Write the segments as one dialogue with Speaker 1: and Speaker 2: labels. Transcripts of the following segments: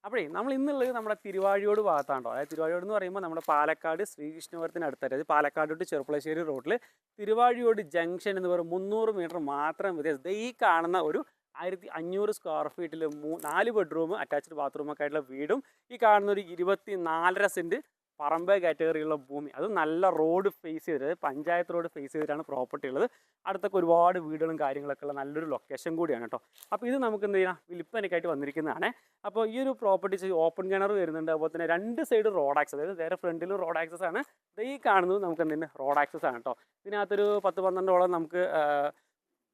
Speaker 1: അപ്പോഴേ നമ്മൾ ഇന്നുള്ളത് നമ്മുടെ തിരുവാഴിയോട് ഭാഗത്താണോ. അതായത് തിരുവാഴിയോട് എന്ന് പറയുമ്പോൾ നമ്മുടെ പാലക്കാട് ശ്രീകൃഷ്ണപുരത്തിന് അടുത്തായിട്ട്, അതായത് പാലക്കാട് ടു ചെറുപ്പളശ്ശേരി റോഡിൽ തിരുവാഴിയോട് ജംഗ്ഷൻ എന്ന് പറയുമ്പോൾ 300 മീറ്റർ മാത്രം വ്യത്യാസം. ഈ കാണുന്ന ഒരു 1500 സ്ക്വയർ ഫീറ്റിൽ 4 ബെഡ്റൂം അറ്റാച്ച്ഡ് ബാത്റൂമൊക്കെ ആയിട്ടുള്ള വീടും, ഈ കാണുന്ന ഒരു 24.5 സെൻറ്റ് പറമ്പ് കാറ്റഗറിയുള്ള ഭൂമി, അത് നല്ല റോഡ് ഫേസ് ചെയ്തിട്ട്, പഞ്ചായത്ത് റോഡ് ഫേസ് ചെയ്തിട്ടാണ് പ്രോപ്പർട്ടി ഉള്ളത്. അടുത്തൊക്കെ ഒരുപാട് വീടുകളും കാര്യങ്ങളൊക്കെ ഉള്ള നല്ലൊരു ലൊക്കേഷൻ കൂടിയാണ് കേട്ടോ. അപ്പോൾ ഇത് നമുക്ക് എന്ത് ചെയ്യാം, വിൽപ്പനയ്ക്കായിട്ട് വന്നിരിക്കുന്നതാണ്. അപ്പോൾ ഈ ഒരു പ്രോപ്പർട്ടി ഓപ്പൺ കിണർ വരുന്നുണ്ട്. അതുപോലെ തന്നെ 2 സൈഡ് റോഡ് ആക്സസ്, അതായത് നേരെ ഫ്രണ്ടിൽ റോഡ് ആക്സസ് ആണ്. ഈ കാണുന്നത് നമുക്ക് എന്തിന് റോഡ് ആക്സസ് ആണ് കേട്ടോ. ഇതിനകത്തൊരു 10-12ഓളം നമുക്ക്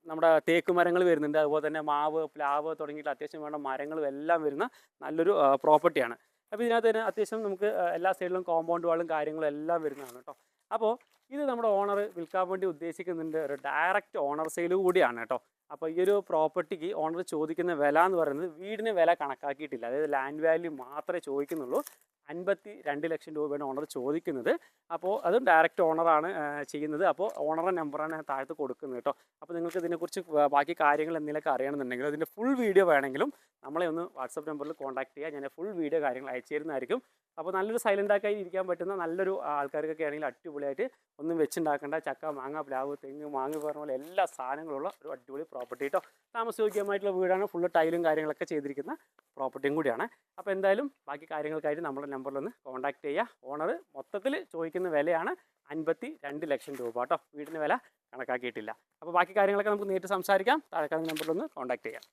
Speaker 1: നമ്മുടെ തേക്ക് മരങ്ങൾ വരുന്നുണ്ട്. അതുപോലെ തന്നെ മാവ്, പ്ലാവ് തുടങ്ങിയിട്ട് അത്യാവശ്യം വേണ്ട മരങ്ങളും എല്ലാം വരുന്ന നല്ലൊരു പ്രോപ്പർട്ടിയാണ്. അപ്പോൾ ഇതിനകത്ത് തന്നെ അത്യാവശ്യം നമുക്ക് എല്ലാ സൈഡിലും കോമ്പൗണ്ട് വാളും കാര്യങ്ങളും എല്ലാം വരുന്നതാണ് കേട്ടോ. അപ്പോൾ ഇത് നമ്മുടെ ഓണർ വിൽക്കാൻ വേണ്ടി ഉദ്ദേശിക്കുന്നുണ്ട്. ഒരു ഡയറക്റ്റ് ഓണർ സെയിൽ കൂടിയാണ് കേട്ടോ. അപ്പോൾ ഈ ഒരു പ്രോപ്പർട്ടിക്ക് ഓണർ ചോദിക്കുന്ന വില എന്ന് പറയുന്നത് വീടിന് വില കണക്കാക്കിയിട്ടില്ല, അതായത് ലാൻഡ് വാല്യൂ മാത്രമേ ചോദിക്കുന്നുള്ളൂ. 52 ലക്ഷം രൂപയാണ് ഓണർ ചോദിക്കുന്നത്. അപ്പോൾ അതും ഡയറക്റ്റ് ഓണറാണ് ചെയ്യുന്നത്. അപ്പോൾ ഓണറുടെ നമ്പറാണ് താഴത്ത് കൊടുക്കുന്നത് കേട്ടോ. അപ്പോൾ നിങ്ങൾക്ക് ഇതിനെക്കുറിച്ച് ബാക്കി കാര്യങ്ങൾ എന്തെങ്കിലുമൊക്കെ അറിയണമെന്നുണ്ടെങ്കിൽ അതിൻ്റെ ഫുൾ വീഡിയോ വേണമെങ്കിലും നമ്മളെ ഒന്ന് വാട്സപ്പ് നമ്പറിൽ കോൺടാക്ട് ചെയ്യുക. ഞാൻ ഫുൾ വീഡിയോ കാര്യങ്ങൾ അയച്ചു തരുന്നതായിരിക്കും. അപ്പോൾ നല്ലൊരു സൈലൻ്റാക്കി ഇരിക്കാൻ പറ്റുന്ന നല്ലൊരു ആൾക്കാർക്കൊക്കെ ആണെങ്കിൽ അടിപൊളിയായിട്ട് ഒന്നും വെച്ചുണ്ടാക്കേണ്ട ചക്ക, മാങ്ങ, പ്ലാവ്, തെങ്ങ്, മാങ്ങ പറഞ്ഞ പോലെ എല്ലാ സാധനങ്ങളുള്ള ഒരു അടിപൊളി പ്രോപ്പർട്ടി കേട്ടോ. താമസയോഗ്യമായിട്ടുള്ള വീടാണ്. ഫുള്ള് ടൈലും കാര്യങ്ങളൊക്കെ ചെയ്തിരിക്കുന്ന പ്രോപ്പർട്ടിയും കൂടിയാണ്. അപ്പോൾ എന്തായാലും ബാക്കി കാര്യങ്ങൾക്കായിട്ട് നമ്മുടെ നമ്പറിലൊന്ന് കോൺടാക്ട് ചെയ്യുക. ഓണർ മൊത്തത്തിൽ ചോദിക്കുന്ന വിലയാണ് 52 ലക്ഷം രൂപ കേട്ടോ. വീടിന് വില കണക്കാക്കിയിട്ടില്ല. അപ്പോൾ ബാക്കി കാര്യങ്ങളൊക്കെ നമുക്ക് നേരിട്ട് സംസാരിക്കാം. താഴെ നമ്പറിലൊന്ന് കോൺടാക്ട് ചെയ്യാം.